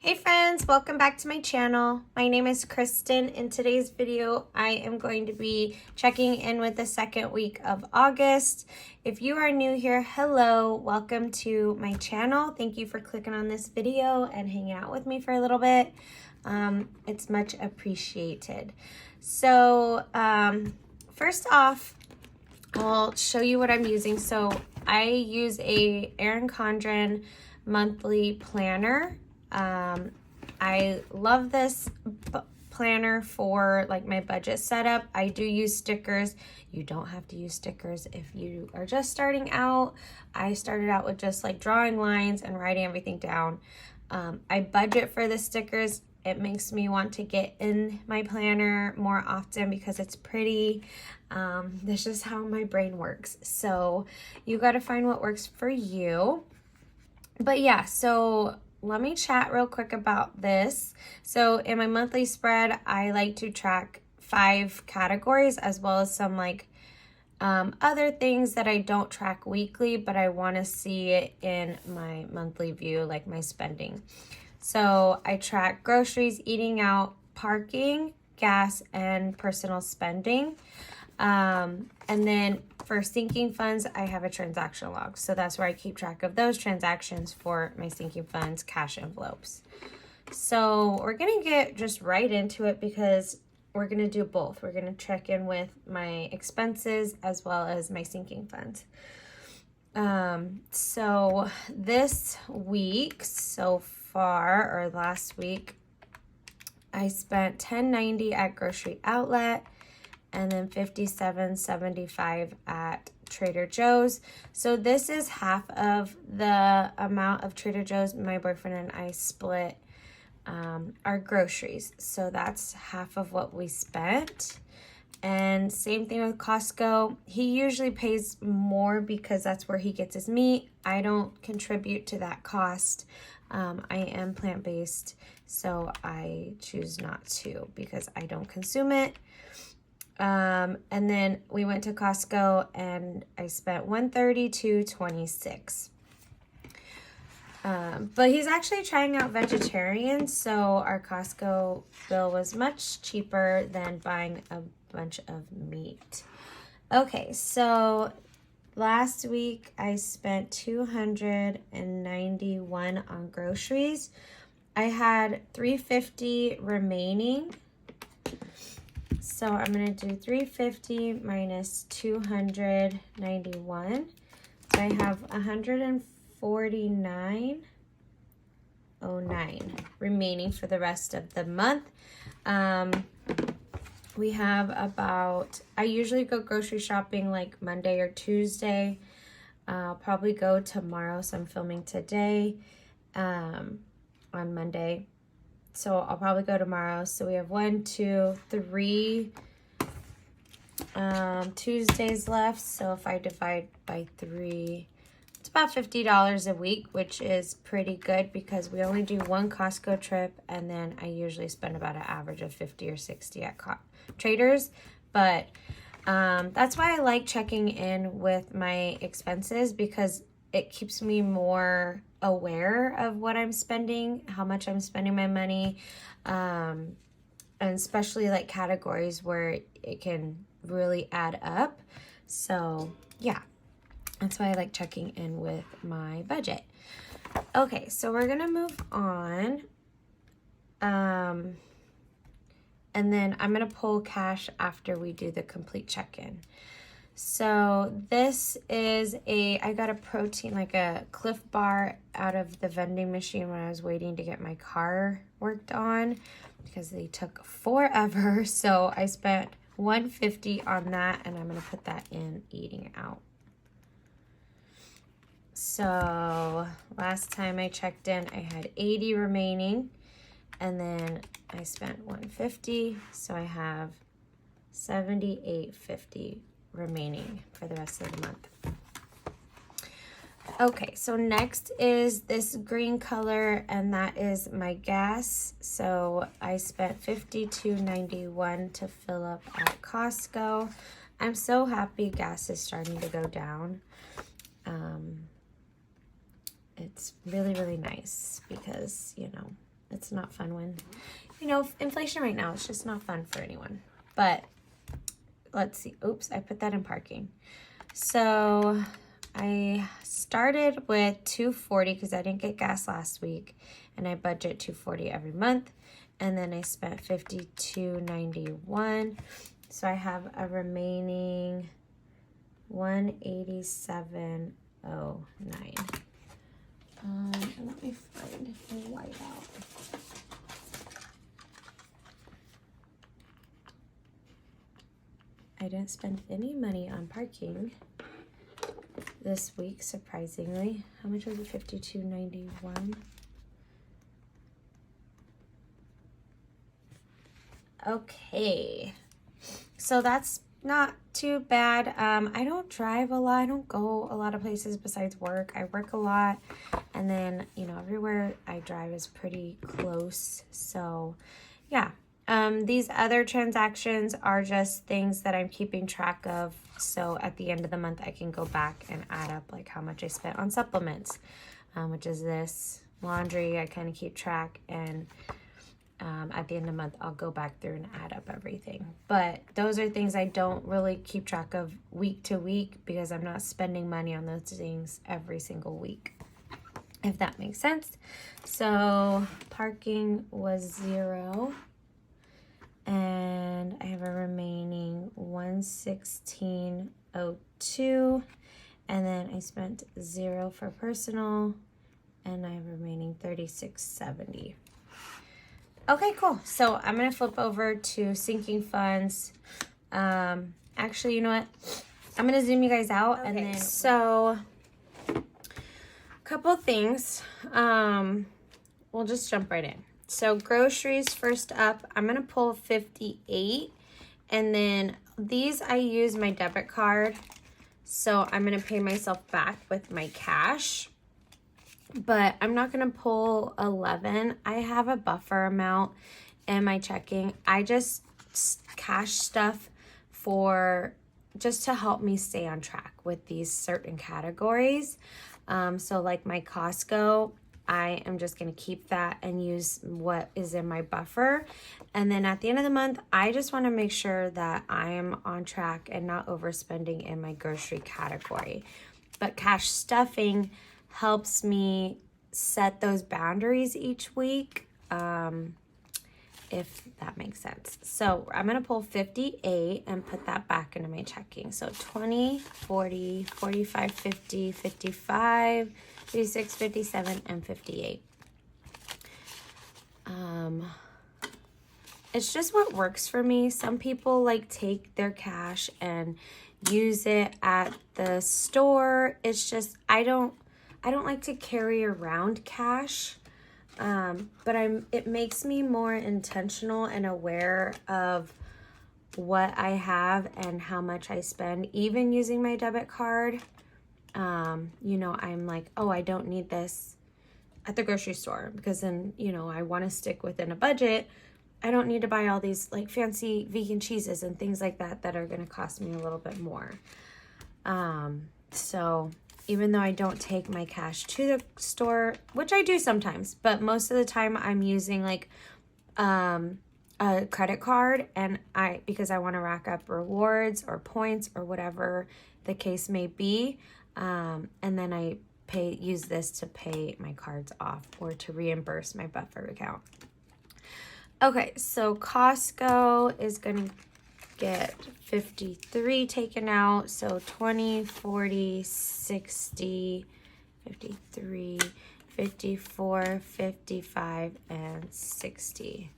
Hey friends, welcome back to my channel. My name is Kristen. In today's video, I am going to be checking in with the second week of August. If you are new here, hello, welcome to my channel. Thank you for clicking on this video and hanging out with me for a little bit. It's much appreciated. So first off, I'll show you what I'm using. So I use a Erin Condren monthly planner. I love this planner for like my budget setup. I do use stickers. You don't have to use stickers if you are just starting out. I started out with just like drawing lines and writing everything down. I budget for the stickers. It makes me want to get in my planner more often because it's pretty. That's just how my brain works. So you got to find what works for you. But yeah, so let me chat real quick about this. So in my monthly spread, I like to track 5 categories as well as some like other things that I don't track weekly, but I want to see it in my monthly view, like my spending. So I track groceries, eating out, parking, gas, and personal spending. And then for sinking funds, I have a transaction log. So that's where I keep track of those transactions for my sinking funds cash envelopes. So we're going to get just right into it because we're going to do both. We're going to check in with my expenses as well as my sinking funds. So this week so far, or last week, I spent $10.90 at grocery outlet and then $57.75 at Trader Joe's. So this is half of the amount of Trader Joe's. My boyfriend and I split our groceries. So that's half of what we spent. And same thing with Costco. He usually pays more because that's where he gets his meat. I don't contribute to that cost. I am plant-based, so I choose not to because I don't consume it. And then we went to Costco and I spent $132.26. But he's actually trying out vegetarian, so our Costco bill was much cheaper than buying a bunch of meat. Okay, so last week I spent $291 on groceries. I had $350 remaining. So I'm going to do 350 minus 291. So I have 149.09 remaining for the rest of the month. We have about, I usually go grocery shopping like Monday or Tuesday. I'll probably go tomorrow, so I'm filming today on Monday. So I'll probably go tomorrow. So we have 1, 2, 3 Tuesdays left. So if I divide by 3, it's about $50 a week, which is pretty good because we only do one Costco trip, and then I usually spend about an average of 50 or 60 at Traders. But that's why I like checking in with my expenses because it keeps me more aware of what I'm spending, how much I'm spending my money, and especially like categories where it can really add up. So yeah, that's why I like checking in with my budget. Okay, so we're gonna move on. And then I'm gonna pull cash after we do the complete check-in. So this is I got a protein, like a Cliff Bar out of the vending machine when I was waiting to get my car worked on because they took forever. So I spent $150 on that, and I'm going to put that in eating out. So last time I checked in, I had 80 remaining, and then I spent $150. So I have $78.50 remaining for the rest of the month. Okay, so next is this green color, and that is my gas. So I spent $52.91 to fill up at Costco. I'm so happy gas is starting to go down. It's really, really nice because, you know, it's not fun when, you know, inflation right now, it's just not fun for anyone. But let's see. Oops, I put that in parking. So I started with $240 because I didn't get gas last week, and I budget $240 every month. And then I spent $52.91. So I have a remaining $187.09. Let me find the whiteout. I didn't spend any money on parking this week, surprisingly. How much was it? $52.91. Okay, so that's not too bad. I don't drive a lot. I don't go a lot of places besides work. I work a lot, and then, you know, everywhere I drive is pretty close. So yeah, these other transactions are just things that I'm keeping track of. So at the end of the month, I can go back and add up like how much I spent on supplements, which is this. Laundry, I kind of keep track, and at the end of the month, I'll go back through and add up everything. But those are things I don't really keep track of week to week because I'm not spending money on those things every single week, if that makes sense. So parking was $0. And I have a remaining $116.02. And then I spent $0 for personal. And I have remaining $36.70. Okay, cool. So I'm going to flip over to sinking funds. Actually, you know what? I'm going to zoom you guys out. Okay. And then, so a couple things. We'll just jump right in. So groceries first up, I'm going to pull 58. And then these, I use my debit card. So I'm going to pay myself back with my cash. But I'm not going to pull 11. I have a buffer amount in my checking. I just cash stuff for just to help me stay on track with these certain categories. So like my Costco, I am just going to keep that and use what is in my buffer. And then at the end of the month, I just want to make sure that I am on track and not overspending in my grocery category. But cash stuffing helps me set those boundaries each week, if that makes sense. So I'm going to pull 58 and put that back into my checking. So 20, 40, 45, 50, 55, 56, 57, and 58. It's just what works for me. Some people like take their cash and use it at the store. It's just, I don't like to carry around cash, but it makes me more intentional and aware of what I have and how much I spend, even using my debit card. You know, I'm like, oh, I don't need this at the grocery store because then, you know, I want to stick within a budget. I don't need to buy all these like fancy vegan cheeses and things like that that are going to cost me a little bit more. So even though I don't take my cash to the store, which I do sometimes, but most of the time I'm using like a credit card, and because I want to rack up rewards or points or whatever the case may be, and then I use this to pay my cards off or to reimburse my buffer account. Okay, so Costco is going to get 53 taken out. So 20, 40, 60, 53, 54, 55, and 60.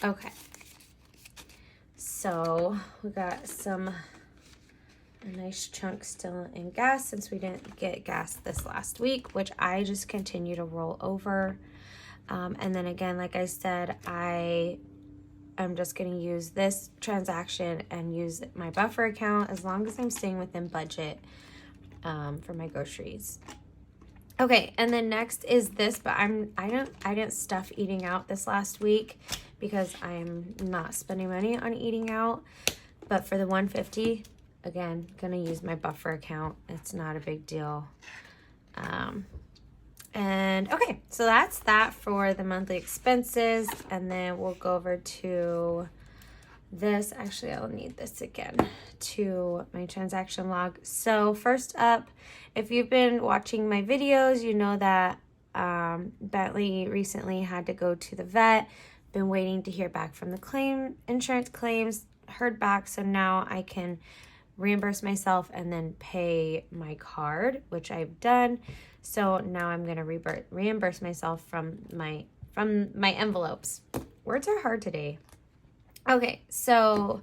Okay. So we got a nice chunk still in gas since we didn't get gas this last week, which I just continue to roll over. And then again, like I said, I'm just going to use this transaction and use my buffer account as long as I'm staying within budget for my groceries. Okay, and then next is this, but I didn't stuff eating out this last week because I'm not spending money on eating out. But for the $150, again, gonna use my buffer account. It's not a big deal. And okay, so that's that for the monthly expenses. And then we'll go over to this. Actually, I'll need this again to my transaction log. So first up, if you've been watching my videos, you know that Bentley recently had to go to the vet. Been waiting to hear back from the insurance claims, heard back, so now I can reimburse myself and then pay my card, which I've done. So now I'm gonna reimburse myself from my envelopes. Words are hard today. Okay, so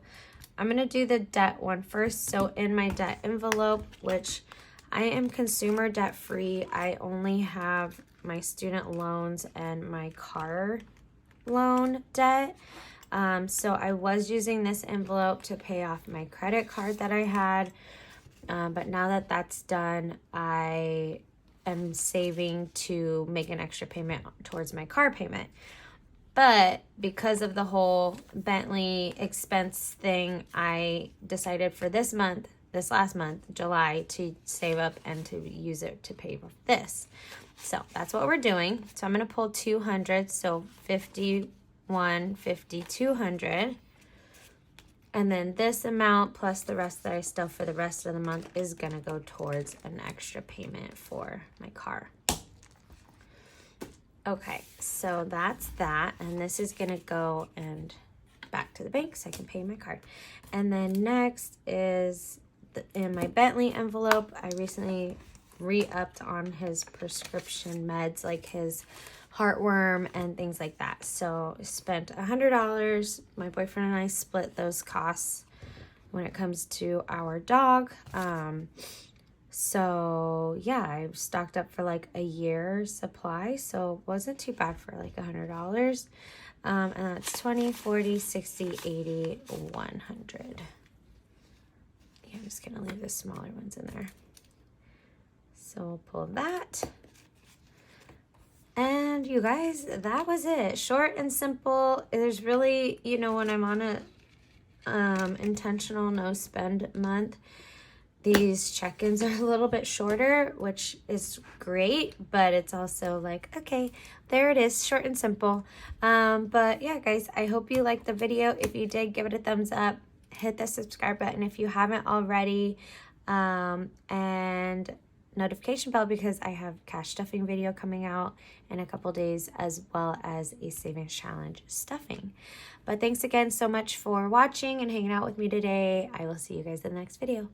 I'm gonna do the debt one first. So in my debt envelope, which I am consumer debt free, I only have my student loans and my car loan debt. So I was using this envelope to pay off my credit card that I had, but now that that's done, I am saving to make an extra payment towards my car payment. But because of the whole Bentley expense thing, I decided for this last month, July, to save up and to use it to pay for this. So that's what we're doing. So I'm going to pull 200, so 50, 150, 200. And then this amount plus the rest that I still for the rest of the month is going to go towards an extra payment for my car. Okay, so that's that. And this is going to go and back to the bank so I can pay my card. And then next is in my Bentley envelope, I recently re-upped on his prescription meds, like his heartworm and things like that. So I spent $100. My boyfriend and I split those costs when it comes to our dog. So yeah, I stocked up for like a year's supply, so it wasn't too bad for like $100. And that's 20, 40, 60, 80, 100. Yeah, I'm just gonna leave the smaller ones in there. So we'll pull that. And you guys, that was it. Short and simple. There's really, you know, when I'm on a intentional no spend month, these check-ins are a little bit shorter, which is great, but it's also like, okay, there it is, short and simple. But yeah, guys, I hope you liked the video. If you did, give it a thumbs up, hit the subscribe button if you haven't already, and notification bell because I have cash stuffing video coming out in a couple days, as well as a savings challenge stuffing. But thanks again so much for watching and hanging out with me today. I will see you guys in the next video.